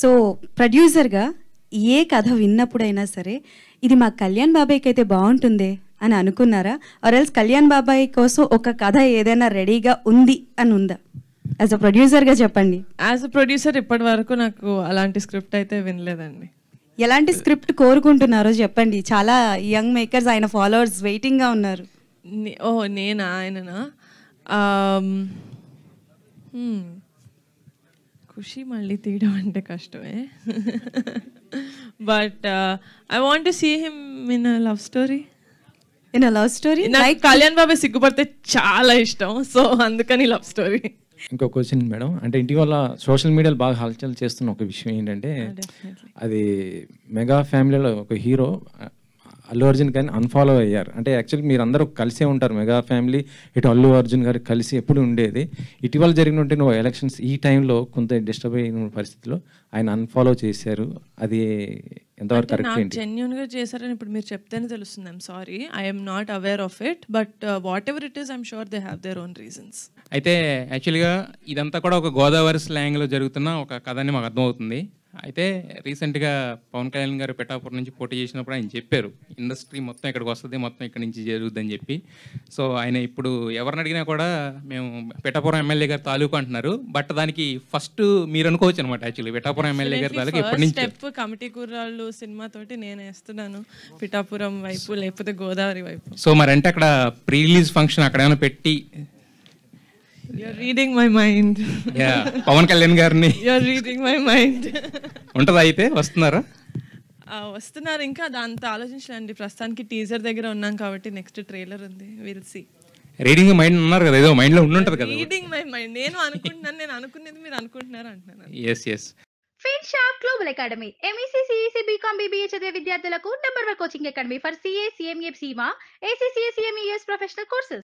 So ప్రొడ్యూసర్గా ఏ కథ విన్నప్పుడైనా సరే ఇది మా కళ్యాణ్ బాబాయ్కి అయితే బాగుంటుందే అని అనుకున్నారా? ఆర్ ఎల్స్ కళ్యాణ్ బాబాయ్ కోసం ఒక కథ ఏదైనా రెడీగా ఉంది అని ఉందా? యాజ్ అ ప్రొడ్యూసర్గా చెప్పండి. యాజ్ అ ప్రొడ్యూసర్ ఇప్పటి వరకు నాకు అలాంటి స్క్రిప్ట్ అయితే వినలేదండి. ఎలాంటి స్క్రిప్ట్ కోరుకుంటున్నారో చెప్పండి. చాలా యంగ్ మేకర్స్, ఆయన ఫాలోవర్స్ వెయిటింగ్గా ఉన్నారు. నేనా ఆయననా? ఖుషి మళ్ళీ తీయడం అంటే కష్టమే. But I want to see him in a love story. In a love story? నాకు కళ్యాణ్ బాబాయ్ సిగ్గుపడితే చాలా ఇష్టం, సో అందుకని లవ్ స్టోరీ. ఇంకో క్వశ్చన్ మేడం, అంటే ఇటీవల సోషల్ మీడియాలో బాగా హల్చల్ చేస్తున్న ఒక విషయం ఏంటంటే, అది మెగా ఫ్యామిలీలో ఒక హీరో అల్లు అర్జున్ కానీ అన్ఫాలో అయ్యారు. అంటే యాక్చువల్లీ మీరు అందరూ కలిసే ఉంటారు, మెగా ఫ్యామిలీ ఇటు అల్లు అర్జున్ గారు కలిసి ఎప్పుడు ఉండేది. ఇటీవల జరిగినట్టు నువ్వు ఎలక్షన్స్ ఈ టైంలో కొంత డిస్టర్బ్ అయిన పరిస్థితిలో ఆయన అన్ఫాలో చేశారు. అది ఎంతవరకు కరెక్ట్ ఏంటి? జెన్యూన్గా చేశారని ఇప్పుడు మీరు చెప్తేనే తెలుస్తుంది. I'm sorry, I'm not aware of it, but what ever it is I'm sure they have their own reasons. అయితే యాక్చువల్గా ఇదంతా కూడా ఒక గోదావరి స్లాంగ్లో జరుగుతున్న ఒక కథ అని మాకు అర్థమవుతుంది. అయితే రీసెంట్గా పవన్ కళ్యాణ్ గారు పిఠాపురం నుంచి పోటీ చేసినప్పుడు ఆయన చెప్పారు, ఇండస్ట్రీ మొత్తం ఇక్కడికి వస్తుంది, మొత్తం ఇక్కడి నుంచి జరుగుద్దని చెప్పి. సో ఆయన ఇప్పుడు ఎవరిని అడిగినా కూడా మేము పిఠాపురం ఎమ్మెల్యే గారు తాలూకు అంటున్నారు. బట్ దానికి ఫస్ట్ మీరు అనుకోవచ్చు అనమాట. యాక్చువల్లీ పిఠాపురం ఎమ్మెల్యే గారి తాలూకు ఎప్పటి నుంచి స్టెప్ కమిటీ కుర్రాళ్ళు సినిమాతోటి నేను వేస్తున్నాను పిఠాపురం వైపు, లేకపోతే గోదావరి వైపు. సో మరి అంటే అక్కడ ప్రీ రిలీజ్ ఫంక్షన్ అక్కడ ఏమైనా పెట్టి You're reading my mind. Pawan Kalyan గారిని You're reading my mind. ఉంటుందా? అయితే వస్తున్నారా? వస్తున్నారు, ఇంకా దాంతో ఆలోచించండి. ప్రస్తుతానికి టీజర్ దగ్గర ఉన్నాం కాబట్టి నెక్స్ట్ ట్రైలర్ ఉంది, విల్ సీ. రీడింగ్ మైండ్ ఉన్నారు కదా, ఏదో మైండ్ లో ఉండుంటది కదా. రీడింగ్ మై మైండ్ నేను అనుకుంటున్నాను, నేను అనుకునేది మీరు అనుకుంటున్నారు అంటున్నాను. S Finshop global academy MEC CEC BCom BBA చదివే విద్యార్థులకు number 1 coaching academy for CA CMA CIMA ACCA CMES professional courses.